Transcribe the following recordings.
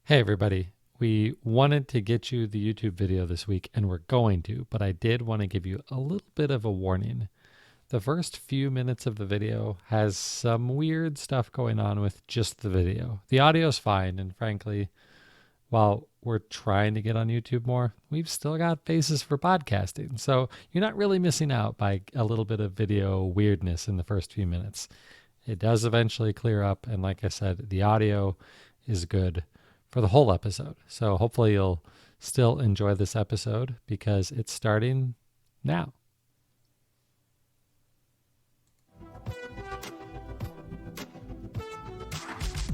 Hey, everybody. We wanted to get you the YouTube video this week, and we're going to, but I did want to give you a little bit of a warning. The first few minutes of the video has some weird stuff going on with just the video. The audio's fine, and frankly, while we're trying to get on YouTube more, we've still got faces for podcasting. So you're not really missing out by a little bit of video weirdness in the first few minutes. It does eventually clear up, and like I said, the audio is good for the whole episode. So hopefully you'll still enjoy this episode because it's starting now.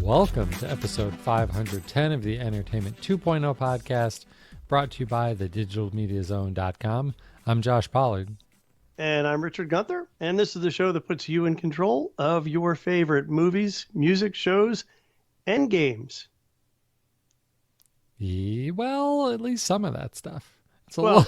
Welcome to episode 510 of the Entertainment 2.0 podcast, brought to you by thedigitalmediazone.com. I'm Josh Pollard. And I'm Richard Gunther, and this is the show that puts you in control of your favorite movies, music, shows, and games. Well, at least some of that stuff. It's a Well,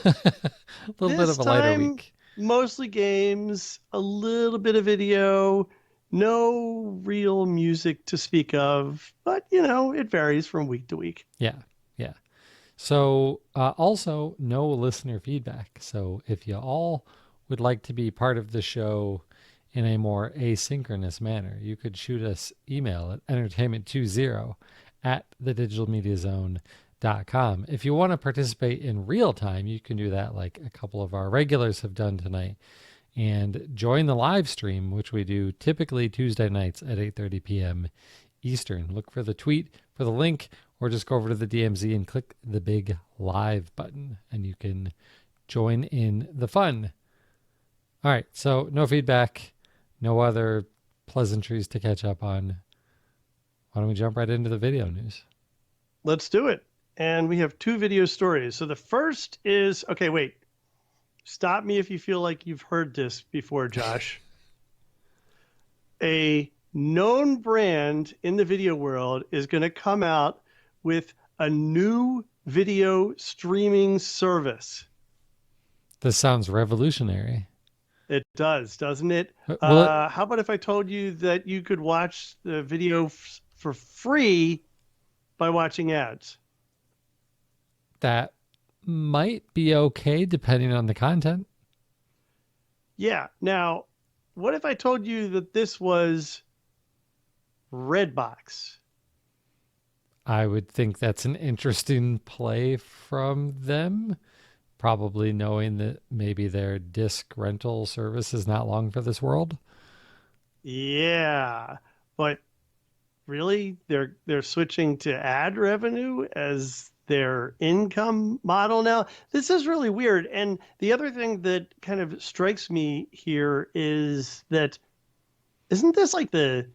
little bit of a lighter week. Mostly games, a little bit of video, no real music to speak of, but, it varies from week to week. Yeah. So also no listener feedback. So if you all would like to be part of the show in a more asynchronous manner, you could shoot us email at entertainment20@thedigitalmediazone.com. If you want to participate in real time, you can do that like a couple of our regulars have done tonight and join the live stream, which we do typically Tuesday nights at 8:30 p.m. Eastern. Look for the tweet for the link, or just go over to the DMZ and click the big live button and you can join in the fun. All right, so no feedback, no other pleasantries to catch up on. Why don't we jump right into the video news? Let's do it. And we have two video stories. So the first is, okay, wait. Stop me if you feel like you've heard this before, Josh. A known brand in the video world is going to come out with a new video streaming service. This sounds revolutionary. It does, doesn't it? Well, how about if I told you that you could watch the video for free by watching ads? That might be okay depending on the content. Yeah. Now, what if I told you that this was Redbox? I would think that's an interesting play from them, probably knowing that maybe their disc rental service is not long for this world. Yeah, but really, they're switching to ad revenue as their income model now. This is really weird. And the other thing that kind of strikes me here is that isn't this like the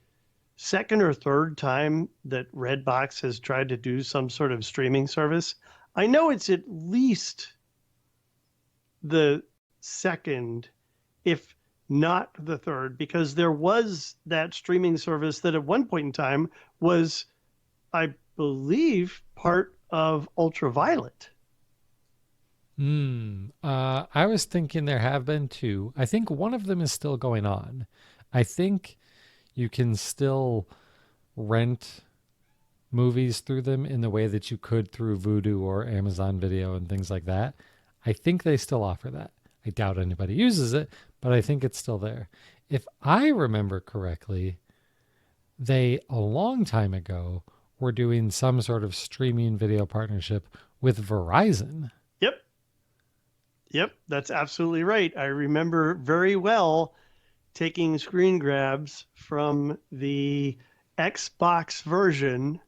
second or third time that Redbox has tried to do some sort of streaming service? I know it's at least the second, if not the third, because there was that streaming service that at one point in time was, I believe, part of Ultraviolet. I was thinking there have been two. I think one of them is still going on. I think you can still rent movies through them in the way that you could through Vudu or Amazon Video and things like that. I think they still offer that. I doubt anybody uses it, but I think it's still there. If I remember correctly, they, a long time ago, were doing some sort of streaming video partnership with Verizon. Yep, that's absolutely right. I remember very well taking screen grabs from the Xbox version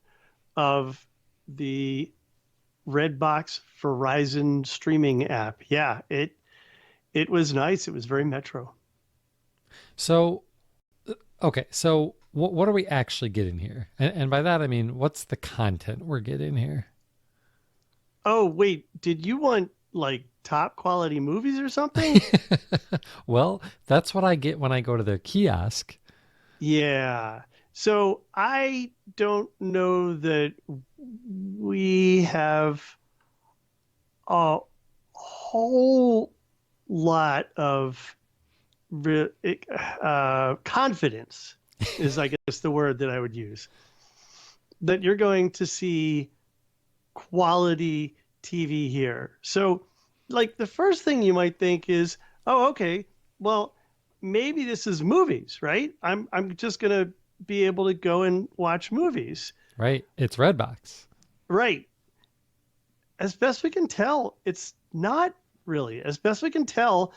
of the Redbox Verizon streaming app. Yeah, it was nice. It was very metro. So, okay, so what are we actually getting here? And by that, I mean, what's the content we're getting here? Oh, wait, did you want like top quality movies or something? Well, that's what I get when I go to their kiosk. Yeah. So I don't know that we have a whole lot of confidence is, I guess, the word that I would use, that you're going to see quality TV here. So, like, the first thing you might think is, oh, okay, well, maybe this is movies, right? I'm just gonna be able to go and watch movies. Right? It's Redbox. Right. As best we can tell, it's not really. As best we can tell,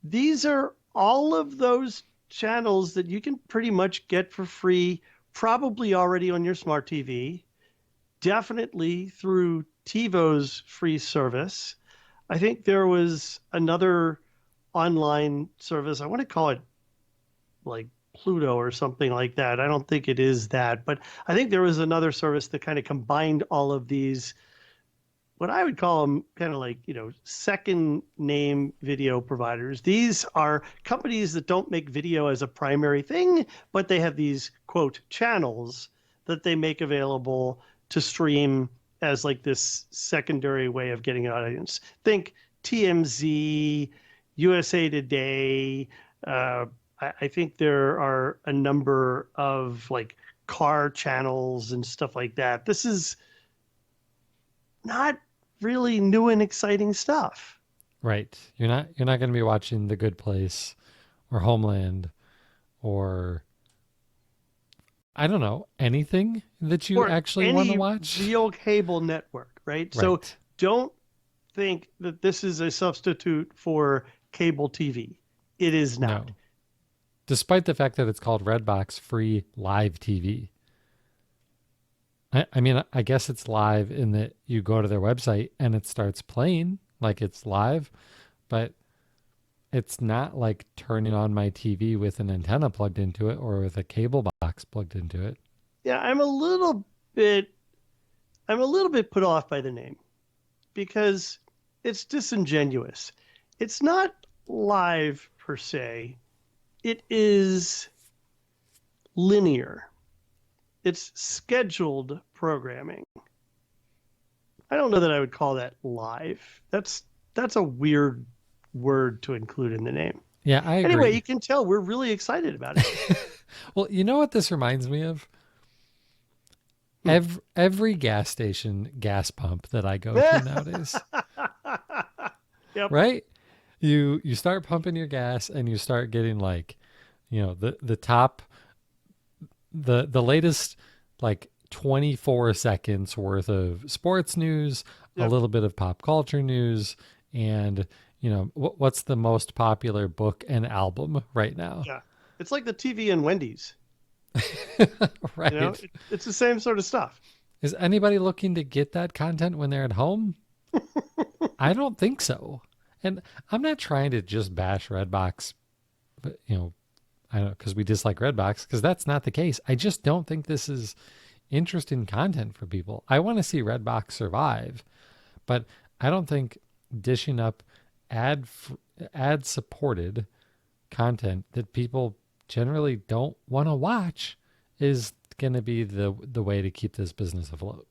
these are all of those channels that you can pretty much get for free, probably already on your smart TV, definitely through TiVo's free service. I think there was another online service. I want to call it like Pluto or something like that. I don't think it is that, but I think there was another service that kind of combined all of these, what I would call them kind of like, second name video providers. These are companies that don't make video as a primary thing, but they have these quote channels that they make available to stream as like this secondary way of getting an audience. Think TMZ, USA Today. I think there are a number of like car channels and stuff like that. This is not really new and exciting stuff. Right. You're not going to be watching The Good Place or Homeland or I don't know, anything that you Or actually want to any watch. real cable network, right? So Right. don't think that this is a substitute for cable TV. It is not. No. Despite the fact that it's called Redbox Free Live TV. I mean, I guess it's live in that you go to their website and it starts playing like it's live, but it's not like turning on my TV with an antenna plugged into it or with a cable box plugged into it. Yeah, bit I'm a little bit put off by the name because it's disingenuous. It's not live per se. It is linear. It's scheduled programming. I don't know that I would call that live. That's a weird word to include in the name. Yeah, I Anyway, agree. you can tell we're really excited about it. Well, you know what this reminds me of? Hmm. Every gas station gas pump that I go to nowadays, Yep. right? You start pumping your gas and you start getting like, the top the latest like 24 seconds worth of sports news, a Yep. little bit of pop culture news, and what's the most popular book and album right now. Yeah. It's like the TV and Wendy's. Right. It's the same sort of stuff. Is anybody looking to get that content when they're at home? I don't think so. And I'm not trying to just bash Redbox, but I don't, because we dislike Redbox, because that's not the case. I just don't think this is interesting content for people. I want to see Redbox survive, but I don't think dishing up ad ad supported content that people generally don't want to watch is going to be the way to keep this business afloat.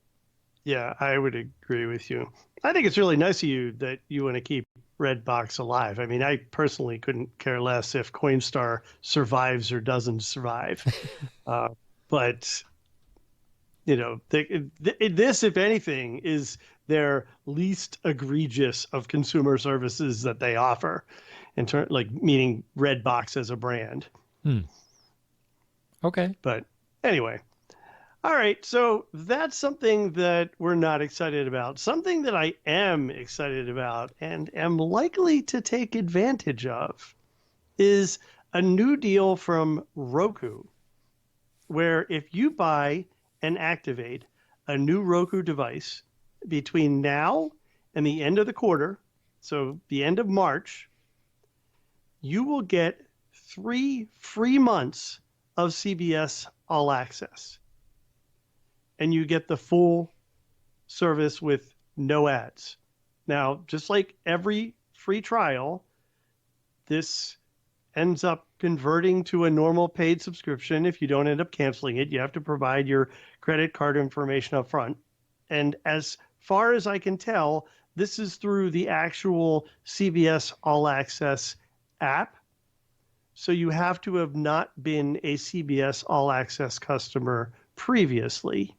Yeah, I would agree with you. I think it's really nice of you that you want to keep Redbox alive. I mean, I personally couldn't care less if Coinstar survives or doesn't survive. Uh, but this, if anything, is their least egregious of consumer services that they offer, like meaning Redbox as a brand. Hmm. Okay. But anyway, all right, so that's something that we're not excited about. Something that I am excited about and am likely to take advantage of is a new deal from Roku, where if you buy and activate a new Roku device between now and the end of the quarter, so the end of March, you will get 3 free months of CBS All Access. And you get the full service with no ads. Now, just like every free trial, this ends up converting to a normal paid subscription. If you don't end up canceling it, you have to provide your credit card information up front. And as far as I can tell, this is through the actual CBS All Access app. So you have to have not been a CBS All Access customer previously,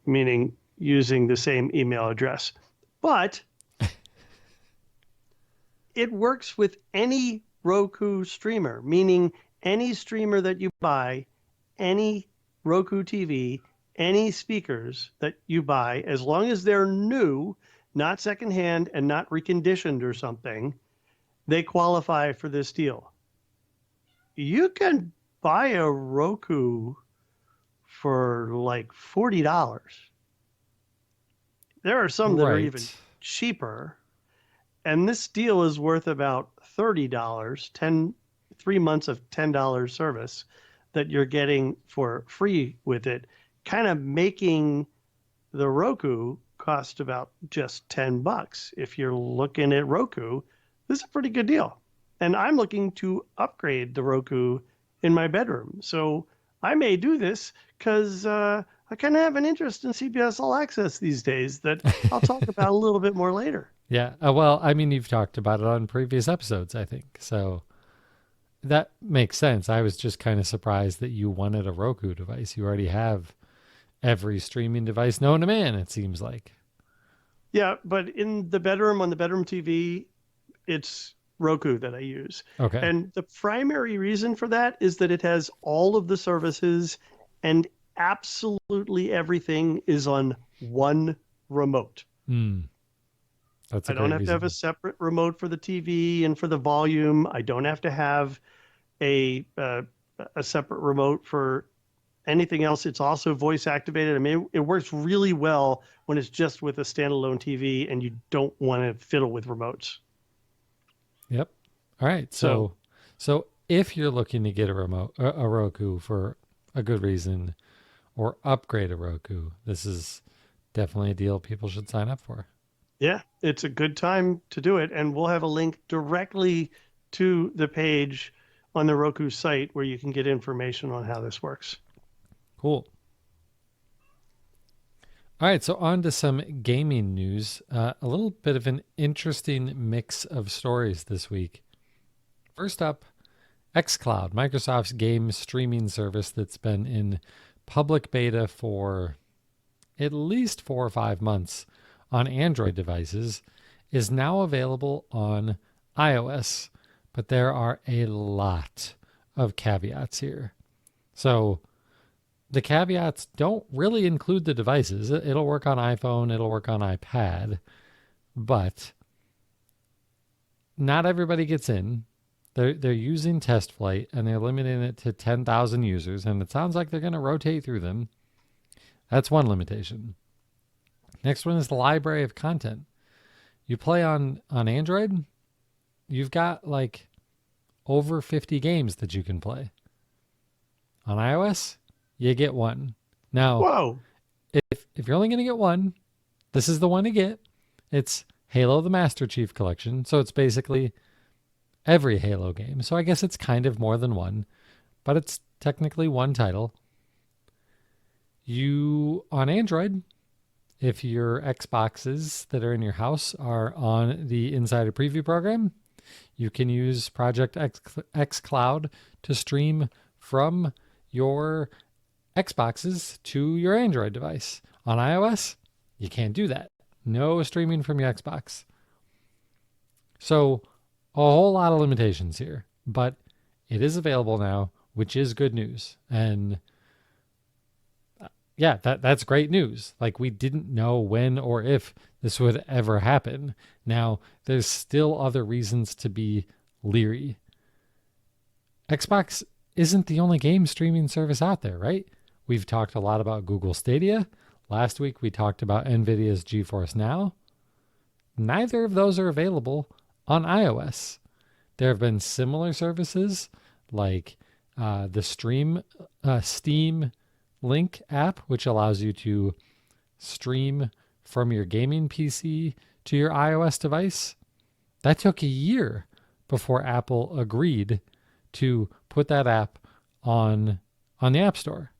meaning using the same email address. But it works with any Roku streamer, meaning any streamer that you buy, any Roku TV, any speakers that you buy, as long as they're new, not secondhand and not reconditioned or something, they qualify for this deal. You can buy a Roku for like $40. There are some that are even Right. cheaper. And this deal is worth about $30, 3 months of $10 service that you're getting for free with it, kind of making the Roku cost about just $10. If you're looking at Roku, this is a pretty good deal. And I'm looking to upgrade the Roku in my bedroom. So I may do this because I kind of have an interest in CBS All Access these days that I'll talk about a little bit more later. Yeah. Well, I mean, you've talked about it on previous episodes, I think. So that makes sense. I was just kind of surprised that you wanted a Roku device. You already have every streaming device known to man, it seems like. Yeah, but in the bedroom on the bedroom TV, it's Roku that I use. Okay. And the primary reason for that is that it has all of the services and absolutely everything is on one remote. Hmm. That's a I don't great have to have a reason. separate remote for the TV and for the volume. I don't have to have a uh, a separate remote for anything else. It's also voice activated. I mean, it works really well when it's just with a standalone TV and you don't want to fiddle with remotes. Yep. All right. So So if you're looking to get a Roku for a good reason, or upgrade a Roku, this is definitely a deal people should sign up for. yeah, it's a good time to do it. And we'll have a link directly to the page on the Roku site where you can get information on how this works. Cool. All right, so on to some gaming news. A little bit of an interesting mix of stories this week. First up, xCloud, Microsoft's game streaming service that's been in public beta for at least 4 or 5 months on Android devices, is now available on iOS, but there are a lot of caveats here. So the caveats don't really include the devices. It'll work on iPhone, it'll work on iPad, but not everybody gets in. They're using test flight and they're limiting it to 10,000 users, and it sounds like they're going to rotate through them. That's one limitation. Next one is the library of content. You play on Android, you've got like over 50 games that you can play. On iOS, you get one. Now, Whoa. if you're only going to get one, this is the one to get. It's Halo the Master Chief Collection. So it's basically every Halo game. So I guess it's kind of more than one, but it's technically one title. You, on Android, if your Xboxes that are in your house are on the Insider Preview program, you can use Project xCloud to stream from your Xboxes to your Android device. On iOS, you can't do that. No streaming from your Xbox. So, a whole lot of limitations here, but it is available now, which is good news. And yeah, that's great news. Like, we didn't know when or if this would ever happen. Now, there's still other reasons to be leery. Xbox isn't the only game streaming service out there, right? We've talked a lot about Google Stadia. Last week we talked about Nvidia's GeForce Now. Neither of those are available on iOS. There have been similar services like the Steam Link app, which allows you to stream from your gaming PC to your iOS device. That took a year before Apple agreed to put that app on the App Store.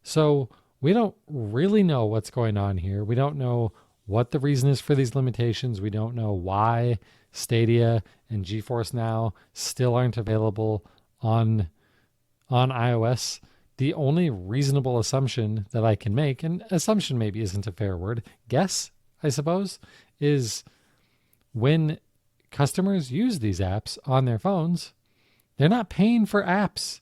So we don't really know what's going on here. We don't know what the reason is for these limitations. We don't know why Stadia and GeForce Now still aren't available on iOS. the only reasonable assumption that I can make, and assumption maybe isn't a fair word, guess, I suppose, is when customers use these apps on their phones, they're not paying for apps.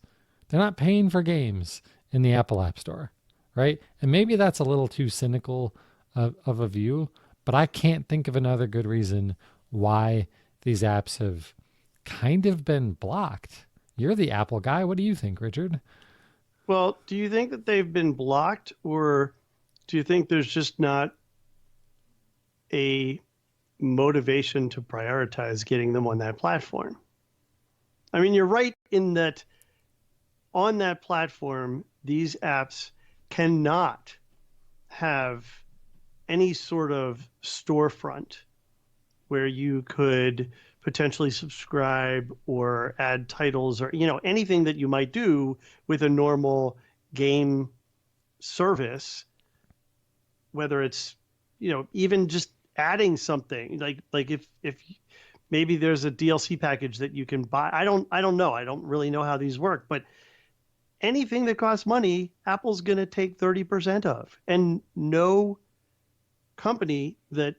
They're not paying for games in the Apple App Store, right? And maybe that's a little too cynical of a view, but I can't think of another good reason why these apps have kind of been blocked. You're the Apple guy. What do you think, Richard? Well, do you think that they've been blocked, or do you think there's just not a motivation to prioritize getting them on that platform? I mean, you're right in that on that platform, these apps cannot have any sort of storefront where you could potentially subscribe or add titles or anything that you might do with a normal game service, whether it's even just adding something like if maybe there's a DLC package that you can buy. I don't know. I don't really know how these work, but anything that costs money, Apple's going to take 30% of. And no company that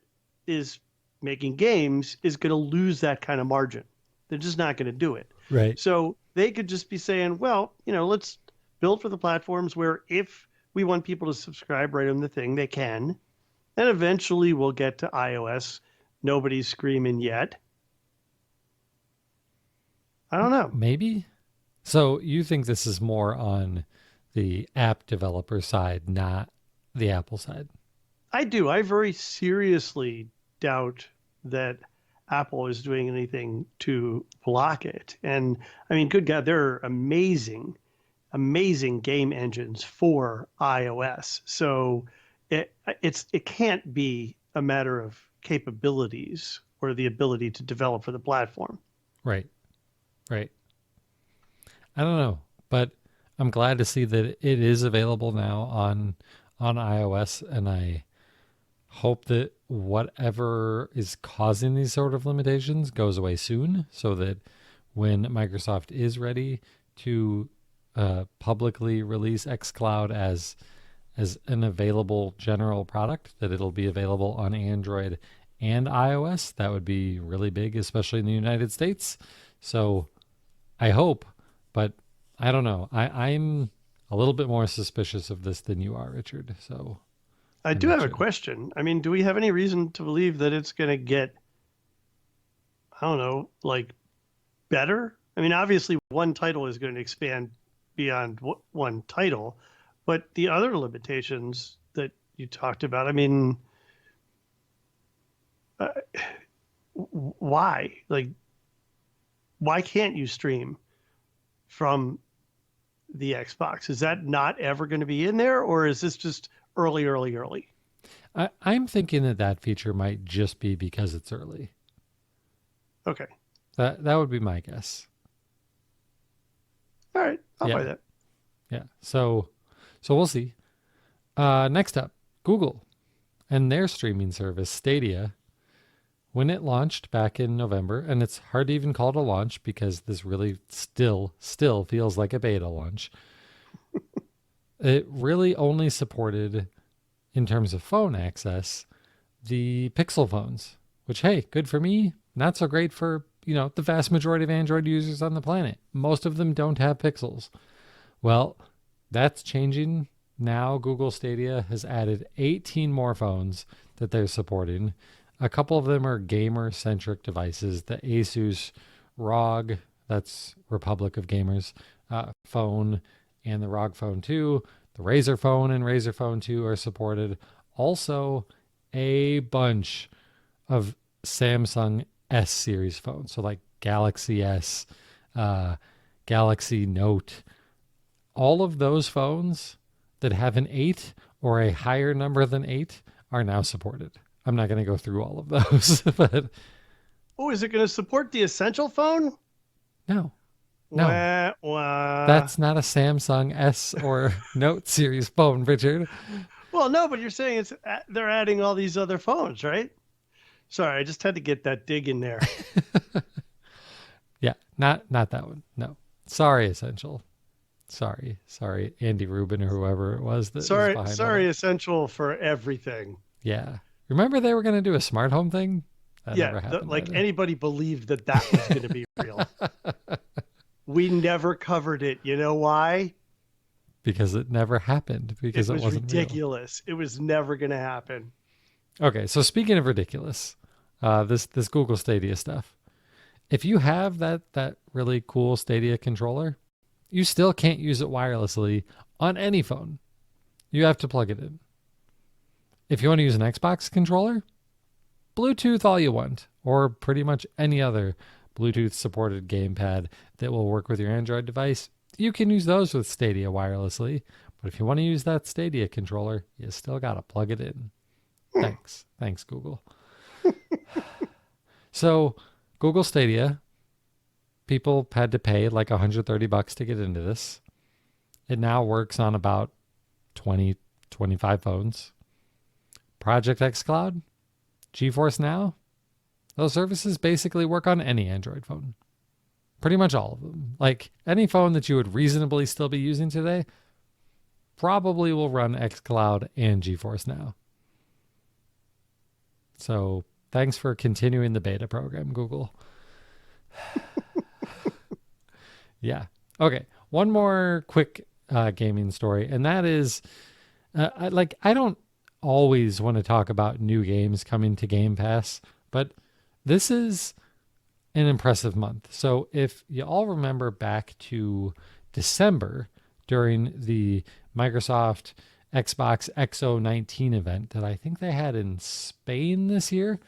is making games is going to lose that kind of margin. They're just not going to do it. Right. So they could just be saying, well, let's build for the platforms where if we want people to subscribe right on the thing, they can. And eventually we'll get to iOS. Nobody's screaming yet. I don't know. Maybe. So you think this is more on the app developer side, not the Apple side? I do. I very seriously doubt that Apple is doing anything to block it. And I mean, good God, there are amazing, amazing game engines for iOS. So it can't be a matter of capabilities or the ability to develop for the platform. Right. Right. I don't know, but I'm glad to see that it is available now on iOS, and I hope that whatever is causing these sort of limitations goes away soon, so that when Microsoft is ready to publicly release xCloud as an available general product, that it'll be available on Android and iOS. That would be really big, especially in the United States. So I hope, but I don't know. I'm a little bit more suspicious of this than you are, Richard. So I I'm do not have a sure. question. I mean, do we have any reason to believe that it's going to get, I don't know, like better? I mean, obviously, one title is going to expand beyond one title, but the other limitations that you talked about, I mean, uh, why? Like, why can't you stream from the Xbox? Is that not ever going to be in there, or is this just early, early, early? I'm thinking that feature might just be because it's early. Okay. That would be my guess. All right. I'll buy Yeah, that. yeah. So we'll see. Next up, Google and their streaming service Stadia. When it launched back in November, and it's hard to even call it a launch because this really still feels like a beta launch. It really only supported, in terms of phone access, the Pixel phones, which, hey, good for me, not so great for, the vast majority of Android users on the planet. Most of them don't have Pixels. Well, that's changing now. Google Stadia has added 18 more phones that they're supporting. A couple of them are gamer-centric devices. The Asus ROG, that's Republic of Gamers, phone, and the ROG Phone 2. The Razer Phone and Razer Phone 2 are supported. Also, a bunch of Samsung S series phones. So like Galaxy S, Galaxy Note. All of those phones that have an 8 or a higher number than 8 are now supported. I'm not going to go through all of those, but Oh, is it going to support the Essential phone? no, no, Wah, wah. that's not a Samsung S or Note series phone, Richard. Well, no, but you're saying they're adding all these other phones, right? Sorry, I just had to get that dig in there. Yeah, not that one. No, sorry, Essential. Sorry, Andy Rubin or whoever it was that was Sorry, behind all sorry, that. essential for everything. Yeah. Remember they were going to do a smart home thing? That Yeah, never happened like either. anybody believed that that was going to be real. We never covered it. You know why? Because it never happened It because it was wasn't real. ridiculous. It was never going to happen. Okay, so speaking of ridiculous, this Google Stadia stuff. If you have that really cool Stadia controller, you still can't use it wirelessly on any phone. You have to plug it in. If you want to use an Xbox controller, Bluetooth all you want, or pretty much any other Bluetooth supported gamepad that will work with your Android device. You can use those with Stadia wirelessly, but if you want to use that Stadia controller, you still got to plug it in. Thanks. Thanks, Google. So, Google Stadia, people had to pay like $130 to get into this. It now works on about 20, 25 phones. Project xCloud, GeForce Now, those services basically work on any Android phone. Pretty much all of them. Like any phone that you would reasonably still be using today probably will run xCloud and GeForce Now. So thanks for continuing the beta program, Google. Yeah. Okay. One more quick gaming story, and that is I don't always want to talk about new games coming to Game Pass, but this is an impressive month. So if you all remember back to December during the Microsoft Xbox XO19 event that I think they had in Spain this year,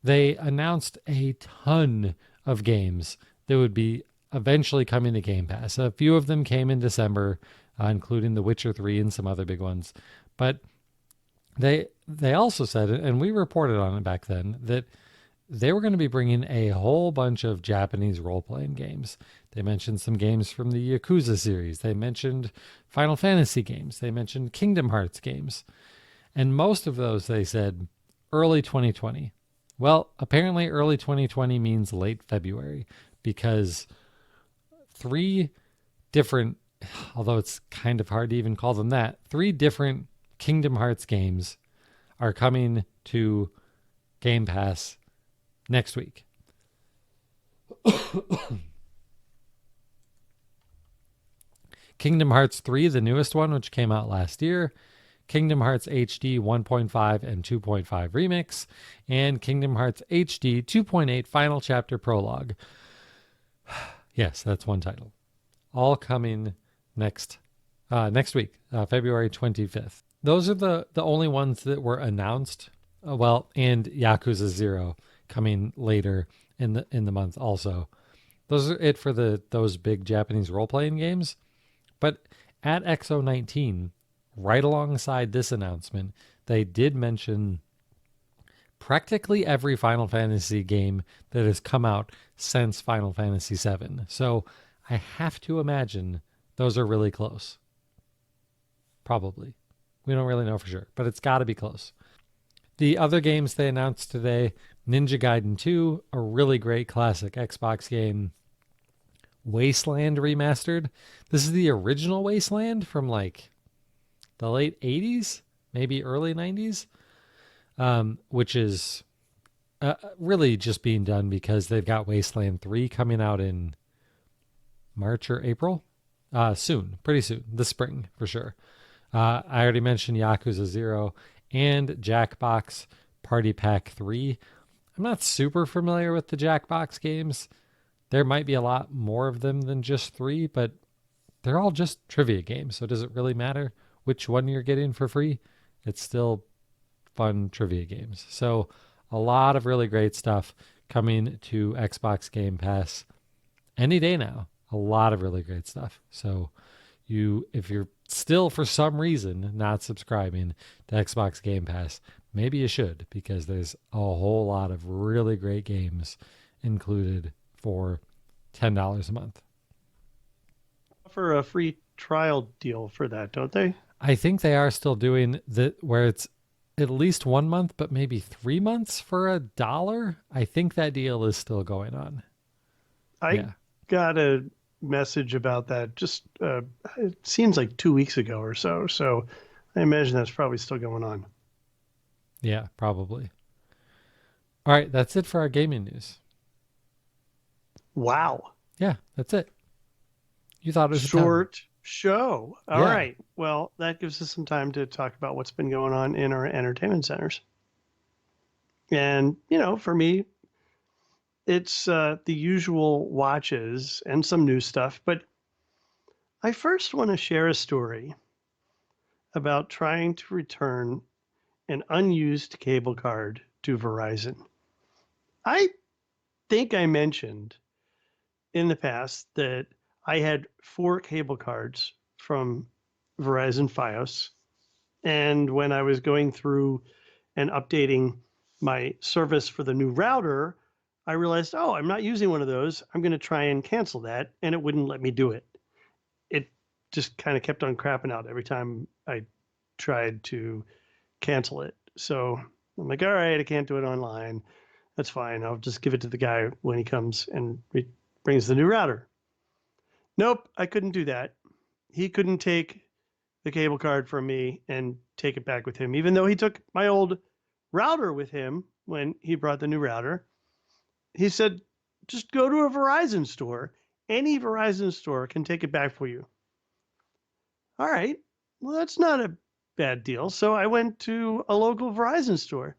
they announced a ton of games that would be eventually coming to Game Pass. A few of them came in December, including The Witcher 3 and some other big ones. But they also said, and we reported on it back then, that they were going to be bringing a whole bunch of Japanese role-playing games. They mentioned some games from the Yakuza series. They mentioned Final Fantasy games. They mentioned Kingdom Hearts games. And most of those, they said, early 2020. Well, apparently early 2020 means late February because three different, although it's kind of hard to even call them that, three different Kingdom Hearts games are coming to Game Pass next week. Kingdom Hearts 3, the newest one, which came out last year. Kingdom Hearts HD 1.5 and 2.5 Remix. And Kingdom Hearts HD 2.8 Final Chapter Prologue. Yes, that's one title. All coming next week, February 25th. Those are the only ones that were announced. And Yakuza 0 coming later in the month also. Those are it for those big Japanese role-playing games. But at XO19, right alongside this announcement, they did mention practically every Final Fantasy game that has come out since Final Fantasy VII. So I have to imagine those are really close. Probably. We don't really know for sure, but it's got to be close. The other games they announced today, Ninja Gaiden 2, a really great classic Xbox game. Wasteland Remastered. This is the original Wasteland from like the late 80s, maybe early 90s, which is really just being done because they've got Wasteland 3 coming out in March or April. Soon, pretty soon, this spring for sure. I already mentioned Yakuza 0 and Jackbox Party Pack 3. I'm not super familiar with the Jackbox games. There might be a lot more of them than just 3, but they're all just trivia games. So does it really matter which one you're getting for free? It's still fun trivia games. So a lot of really great stuff coming to Xbox Game Pass any day now. A lot of really great stuff. So if you're still for some reason not subscribing to Xbox Game Pass, maybe you should, because there's a whole lot of really great games included for $10 a month. Offer a free trial deal for that, don't they? I think they are still doing that where it's at least 1 month, but maybe 3 months for $1. I think that deal is still going on. I Yeah. got a message about that just it seems like 2 weeks ago or so. So I imagine that's probably still going on. Yeah, probably. All right, that's it for our gaming news. Wow. Yeah, that's it. You thought it was a ton. Short show. All Yeah. right. Well, that gives us some time to talk about what's been going on in our entertainment centers. And, for me, it's the usual watches and some new stuff. But I first want to share a story about trying to return an unused cable card to Verizon. I think I mentioned in the past that I had 4 cable cards from Verizon Fios. And when I was going through and updating my service for the new router, I realized, oh, I'm not using one of those. I'm going to try and cancel that. And it wouldn't let me do it. It just kind of kept on crapping out every time I tried to cancel it. So I'm like, all right, I can't do it online. That's fine. I'll just give it to the guy when he comes and brings the new router. Nope, I couldn't do that. He couldn't take the cable card from me and take it back with him, even though he took my old router with him when he brought the new router. He said, just go to a Verizon store. Any Verizon store can take it back for you. All right. Well, that's not a bad deal. So I went to a local Verizon store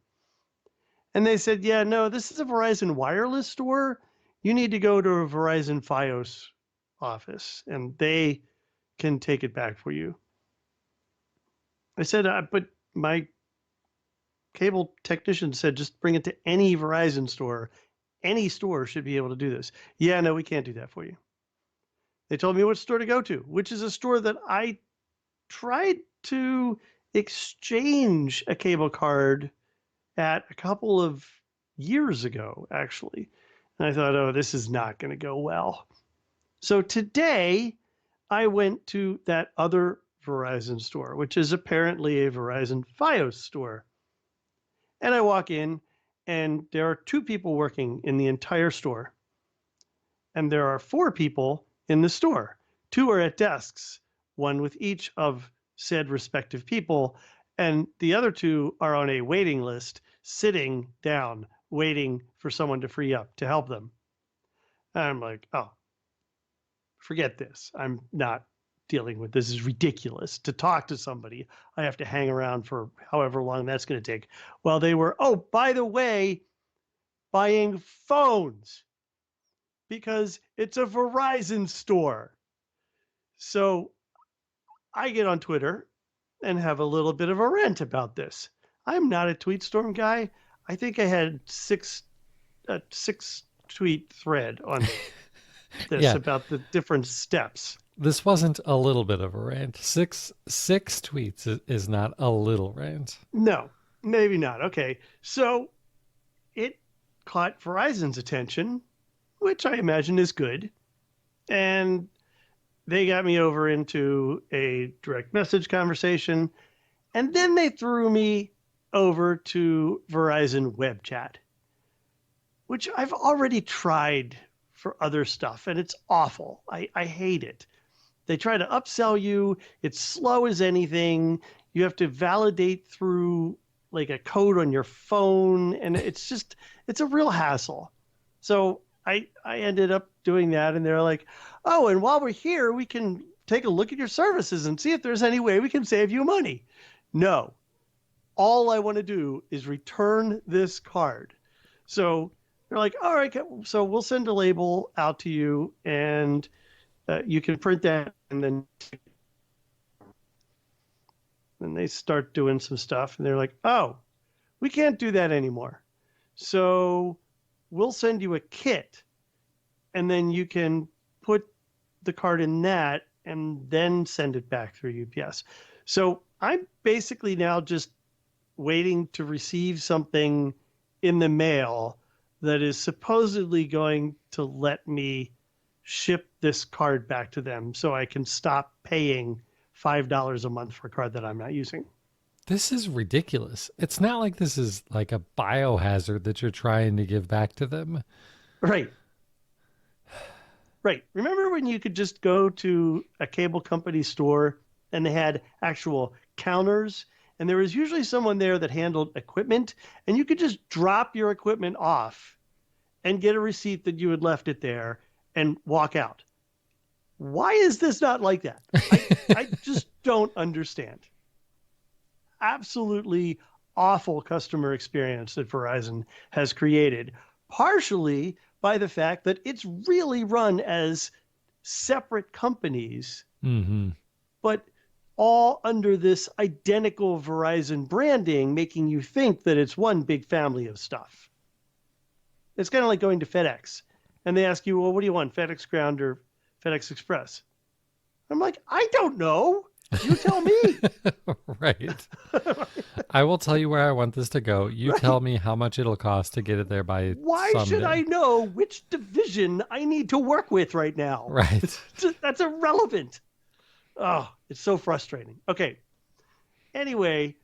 and they said, yeah, no, this is a Verizon wireless store. You need to go to a Verizon Fios office and they can take it back for you. I said, but my cable technician said just bring it to any Verizon store. Any store should be able to do this. Yeah, no, we can't do that for you. They told me what store to go to, which is a store that I tried to exchange a cable card at a couple of years ago, actually. And I thought, oh, this is not going to go well. So today I went to that other Verizon store, which is apparently a Verizon Fios store. And I walk in, and there are 2 people working in the entire store. And there are 4 people in the store. 2 are at desks, one with each of said respective people. And the other 2 are on a waiting list, sitting down, waiting for someone to free up to help them. And I'm like, oh, forget this. I'm not dealing with this. Is ridiculous. To talk to somebody, I have to hang around for however long that's going to take. Well, they were, oh, by the way, buying phones because it's a Verizon store. So I get on Twitter and have a little bit of a rant about this. I'm not a tweet storm guy. I think I had six tweet thread on this Yeah, about the different steps. this wasn't a little bit of a rant. Six tweets is not a little rant. No, maybe not. Okay. So it caught Verizon's attention, which I imagine is good. And they got me over into a direct message conversation. And then they threw me over to Verizon Web Chat, which I've already tried for other stuff, and it's awful. I hate it. They try to upsell you. It's slow as anything. You have to validate through like a code on your phone, and it's a real hassle. So I ended up doing that, and they're like, oh, and while we're here, we can take a look at your services and see if there's any way we can save you money. No, all I want to do is return this card. So they're like, all right, so we'll send a label out to you, and you can print that, and then they start doing some stuff, and they're like, oh, we can't do that anymore. So we'll send you a kit, and then you can put the card in that and then send it back through UPS. So I'm basically now just waiting to receive something in the mail that is supposedly going to let me ship this card back to them so I can stop paying $5 a month for a card that I'm not using. This is ridiculous. It's not like this is like a biohazard that you're trying to give back to them. Right. Right. Remember when you could just go to a cable company store and they had actual counters and there was usually someone there that handled equipment and you could just drop your equipment off and get a receipt that you had left it there and walk out. Why is this not like that? I just don't understand. Absolutely awful customer experience that Verizon has created, partially by the fact that it's really run as separate companies, Hmm. but all under this identical Verizon branding, making you think that it's one big family of stuff. It's kind of like going to FedEx and they ask you, well, what do you want, FedEx Ground or FedEx Express? I'm like, I don't know. You tell me. Right. I will tell you where I want this to go. You tell Right. me how much it'll cost to get it there by Why should I someday. know which division I need to work with right now? Right. That's irrelevant. Oh, it's so frustrating. Okay. Anyway,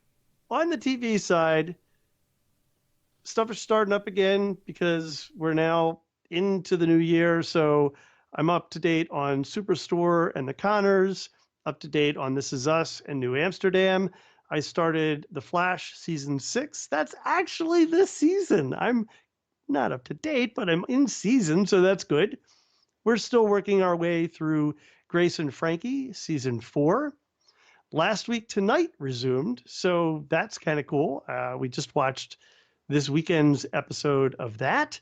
on the TV side, stuff is starting up again because we're now into the new year. So I'm up to date on Superstore and the Connors, up to date on This Is Us and New Amsterdam. I started The Flash season 6. That's actually this season. I'm not up to date, but I'm in season, so that's good. We're still working our way through Grace and Frankie season 4. Last week tonight resumed, so that's kind of cool. We just watched this weekend's episode of that.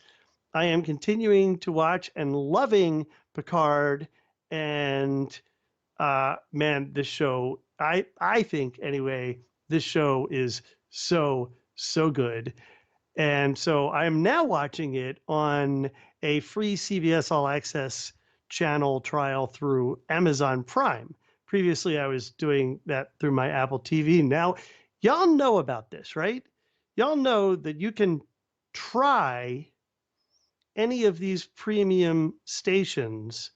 I am continuing to watch and loving Picard, and man, this show, I think anyway, this show is so good. And so I am now watching it on a free CBS All Access channel trial through Amazon Prime. Previously, I was doing that through my Apple TV. Now, y'all know about this, right? Y'all know that you can try any of these premium stations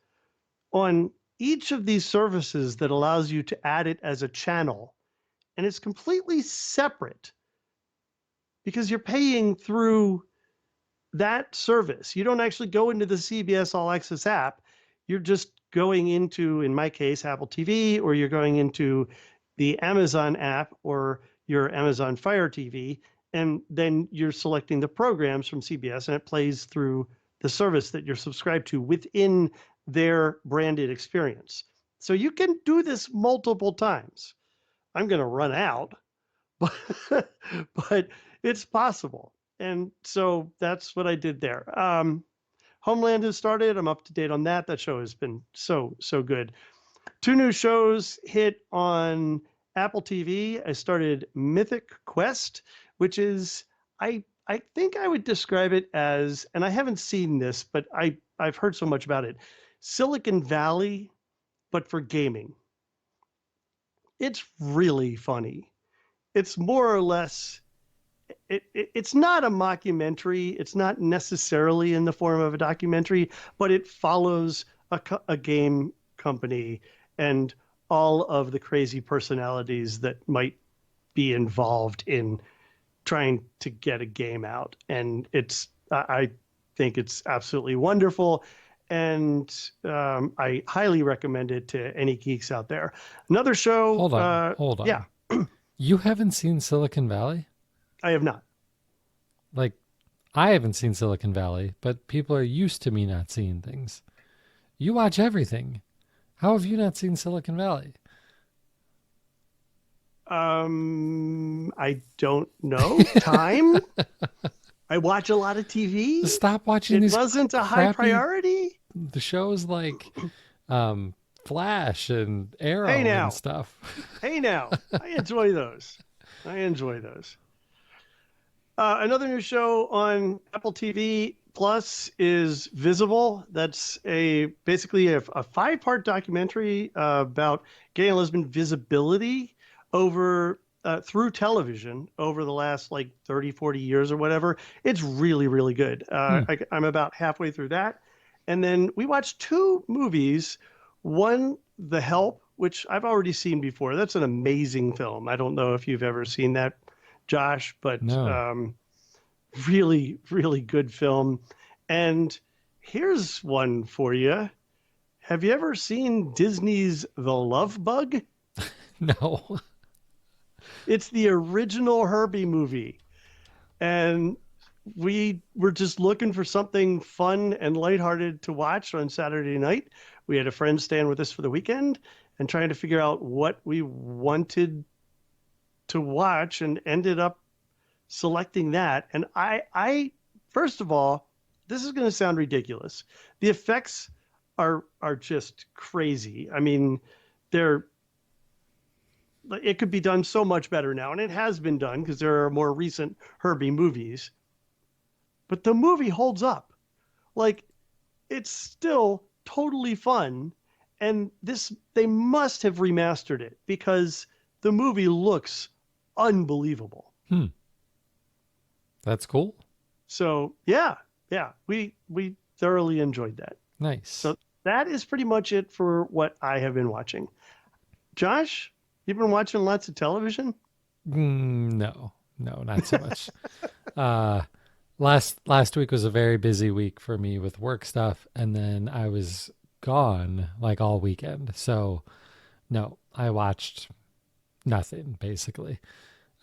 on each of these services that allows you to add it as a channel. And it's completely separate because you're paying through that service. You don't actually go into the CBS All Access app. You're just going into, in my case, Apple TV, or you're going into the Amazon app or your Amazon Fire TV, and then you're selecting the programs from CBS, and it plays through the service that you're subscribed to within their branded experience. So you can do this multiple times. I'm going to run out, but but it's possible. And so that's what I did there. Homeland has started. I'm up to date on that. That show has been so good. Two new shows hit on Apple TV. I started Mythic Quest, which is I think I would describe it as, and I haven't seen this, but I've heard so much about it. Silicon Valley, but for gaming. It's really funny. It's more or less it's not a mockumentary. It's not necessarily in the form of a documentary, but it follows a game company and all of the crazy personalities that might be involved in trying to get a game out. And I think it's absolutely wonderful. And I highly recommend it to any geeks out there. Another show, Hold on. Hold yeah, on. You haven't seen Silicon Valley? I have not. Like, I haven't seen Silicon Valley, but people are used to me not seeing things. You watch everything. How have you not seen Silicon Valley? I don't know. Time? I watch a lot of TV. Stop watching It these wasn't a high crappy priority. the shows like um, Flash and Hey Arrow and now. stuff. Hey now. I enjoy those. I enjoy those. Another new show on Apple TV Plus is Visible. That's a basically a five-part documentary about gay and lesbian visibility over through television over the last like 30, 40 years or whatever. It's really good. Hmm. I'm about halfway through that. And then we watched two movies. One, The Help, which I've already seen before. That's an amazing film. I don't know if you've ever seen that, Josh, but No. really good film. And here's one for you. Have you ever seen Disney's The Love Bug? No. It's the original Herbie movie. And we were just looking for something fun and lighthearted to watch on Saturday night. We had a friend staying with us for the weekend and trying to figure out what we wanted to watch and ended up selecting that. And I first of all, this is going to sound ridiculous. The effects are just crazy. I mean, they're it could be done so much better now, and it has been done because there are more recent Herbie movies. But the movie holds up. Like it's still totally fun, and this they must have remastered it because the movie looks unbelievable. Hmm. That's cool. So yeah, we thoroughly enjoyed that. Nice. So that is pretty much it for what I have been watching. Josh, you've been watching lots of television? No, no, not so much. uh, last week was a very busy week for me with work stuff, and then I was gone like all weekend. So no, I watched nothing basically.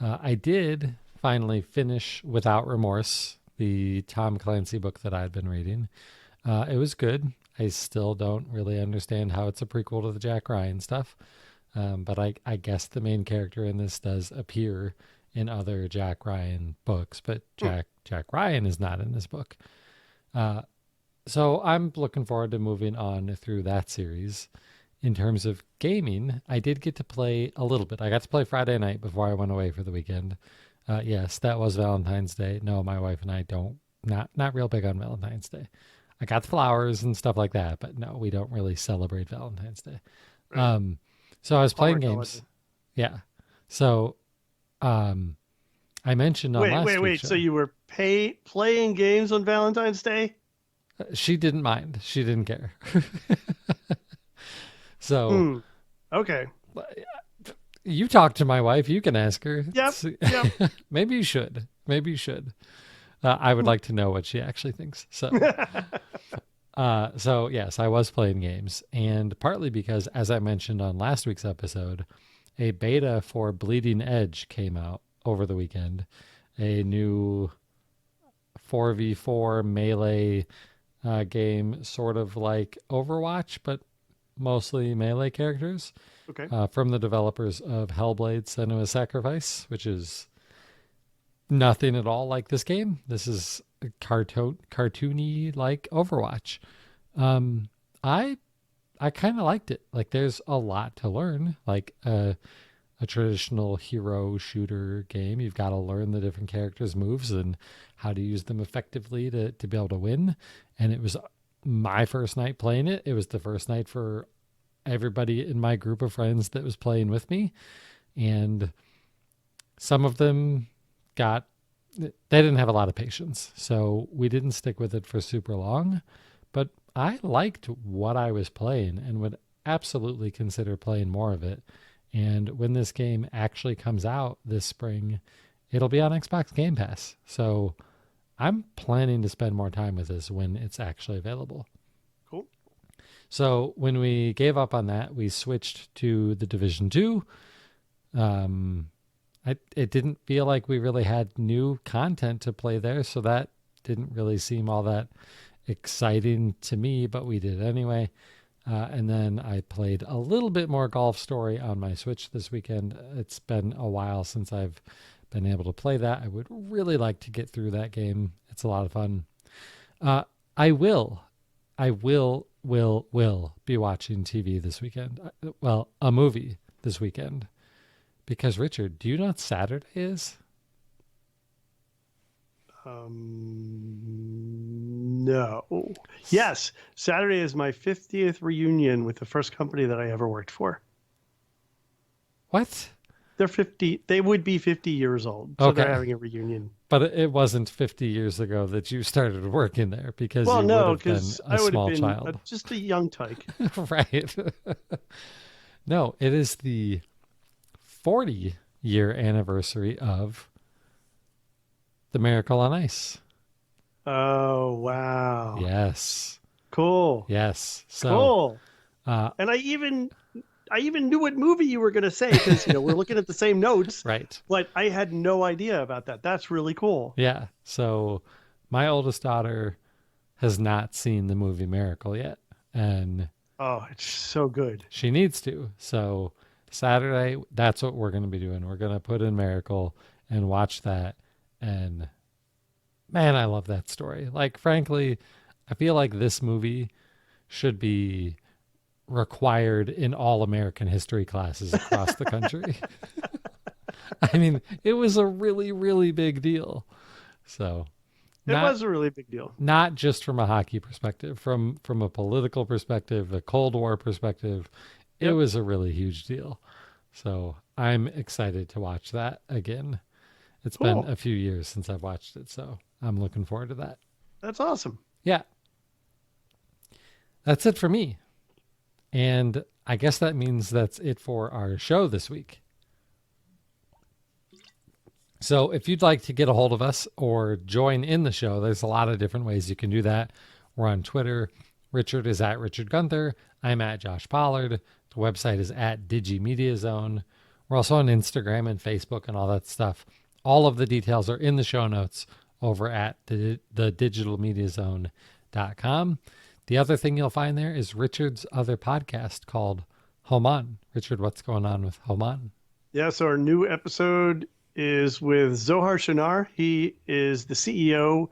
I did finally finish Without Remorse, the Tom Clancy book that I'd been reading. It was good. I still don't really understand how it's a prequel to the Jack Ryan stuff. But I guess the main character in this does appear in other Jack Ryan books, but Jack Ryan is not in this book. So I'm looking forward to moving on through that series. In terms of gaming, I did get to play a little bit. I got to play Friday night before I went away for the weekend. Yes, that was Valentine's Day. No, my wife and I don't not real big on Valentine's Day. I got the flowers and stuff like that, but no, we don't really celebrate Valentine's Day. Right. So I was playing Hallmark games. holiday. Yeah. So um, I mentioned on last week's Wait. So show, you were playing games on Valentine's Day? she didn't mind. She didn't care. So Hmm. Okay. you talk to my wife. You can ask her. Yep. Yep. Maybe you should. Maybe you should. I would like to know what she actually thinks. So yes, I was playing games, and partly because, as I mentioned on last week's episode, a beta for Bleeding Edge came out over the weekend. A new 4v4 melee game, sort of like Overwatch, but mostly melee characters, Okay. from the developers of Hellblade: Senua's Sacrifice, which is nothing at all like this game. This is a cartoony like Overwatch. Um, I I kind of liked it. Like, there's a lot to learn. Like a traditional hero shooter game, you've got to learn the different characters' moves and how to use them effectively to be able to win. And it was my first night playing it. It was the first night for everybody in my group of friends that was playing with me, and some of them they didn't have a lot of patience, so we didn't stick with it for super long. But I liked what I was playing and would absolutely consider playing more of it. And when this game actually comes out this spring, it'll be on Xbox Game Pass. So I'm planning to spend more time with this when it's actually available. Cool. So when we gave up on that, we switched to the Division 2. It didn't feel like we really had new content to play there, so that didn't really seem all that exciting to me, but we did anyway. And then I played a little bit more Golf Story on my Switch this weekend. It's been a while since I've been able to play that. I would really like to get through that game. It's a lot of fun. I will be watching TV this weekend. Well, a movie this weekend. Because, Richard, do you know what Saturday is? No. Yes, Saturday is my 50th reunion with the first company that I ever worked for. What? They're 50, they would be 50 years old, so they're Okay. having a reunion. But it wasn't 50 years ago that you started working there, because Well, you would no, have been because a I would have small been child. just a young tyke. Right. No, it is the 40-year anniversary of The Miracle on Ice. Oh, wow. Yes. Cool. Yes. So Cool. And I even knew what movie you were going to say because we're looking at the same notes, Right. but I had no idea about that. That's really cool. Yeah. So my oldest daughter has not seen the movie Miracle yet, and Oh, it's so good. she needs to. So Saturday, that's what we're going to be doing. We're going to put in Miracle and watch that. And man, I love that story. Like, frankly, I feel like this movie should be required in all American history classes across the country. I mean, it was a really, really big deal. So, It not was a really big deal. not just from a hockey perspective, from a political perspective, a Cold War perspective, it Yep. was a really huge deal. So, I'm excited to watch that again. It's been Cool. a few years since I've watched it, so I'm looking forward to that. That's awesome. Yeah, that's it for me. And I guess that means that's it for our show this week. So if you'd like to get a hold of us or join in the show, there's a lot of different ways you can do that. We're on Twitter. Richard is at Richard Gunther. I'm at Josh Pollard. The website is at DigiMediaZone. We're also on Instagram and Facebook and all that stuff. All of the details are in the show notes over at the digitalmediazone.com. The other thing you'll find there is Richard's other podcast called Home On. Richard, what's going on with Home On? Yeah, so our new episode is with Zohar Shinar. He is the CEO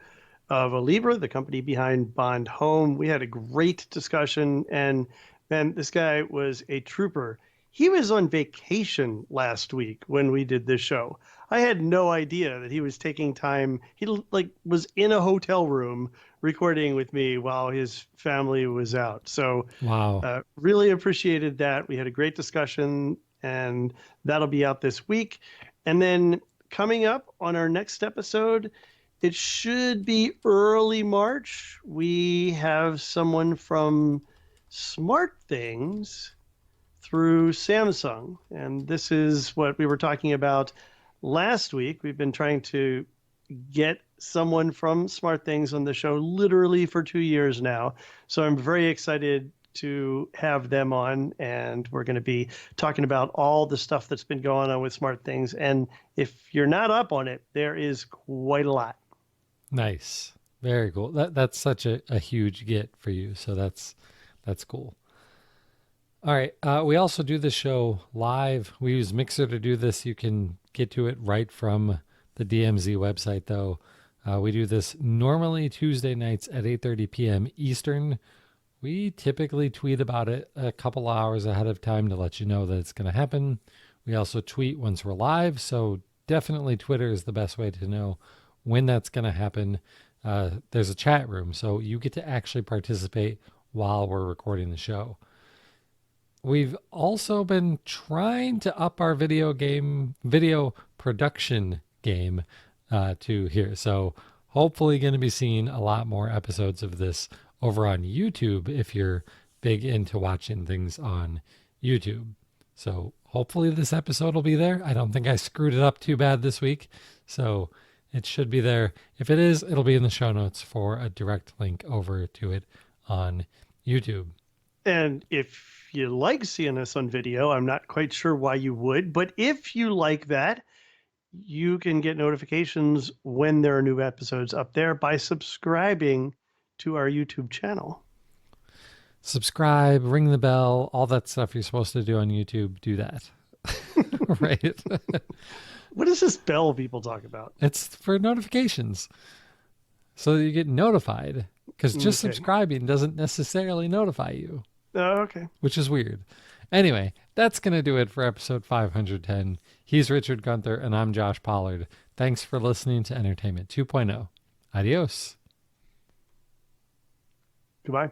of Alibra, the company behind Bond Home. We had a great discussion, and man, this guy was a trooper. He was on vacation last week when we did this show. I had no idea that he was taking time. He like was in a hotel room recording with me while his family was out. So Wow. really appreciated that. We had a great discussion, and that'll be out this week. And then coming up on our next episode, it should be early March. We have someone from Smart Things through Samsung. And this is what we were talking about last week. We've been trying to get someone from Smart Things on the show literally for 2 years now. So I'm very excited to have them on, and we're going to be talking about all the stuff that's been going on with Smart Things. And if you're not up on it, there is quite a lot. Nice. Very cool. That's such a huge get for you. So that's cool. All right. We also do the show live. We use Mixer to do this. You can get to it right from the DMZ website, though. We do this normally Tuesday nights at 8:30 p.m. Eastern. We typically tweet about it a couple hours ahead of time to let you know that it's going to happen. We also tweet once we're live, so definitely Twitter is the best way to know when that's going to happen. There's a chat room, so you get to actually participate while we're recording the show. We've also been trying to up our video production game to here. So hopefully going to be seeing a lot more episodes of this over on YouTube if you're big into watching things on YouTube. So hopefully this episode will be there. I don't think I screwed it up too bad this week. So it should be there. If it is, it'll be in the show notes for a direct link over to it on YouTube. And if you like seeing us on video, I'm not quite sure why you would, but if you like that, you can get notifications when there are new episodes up there by subscribing to our YouTube channel. Subscribe, ring the bell, all that stuff you're supposed to do on YouTube, do that. Right? What is this bell people talk about? It's for notifications. So that you get notified. Because just Okay. subscribing doesn't necessarily notify you, Oh, okay. which is weird. Anyway, that's going to do it for episode 510. He's Richard Gunther, and I'm Josh Pollard. Thanks for listening to Entertainment 2.0. Adios. Goodbye.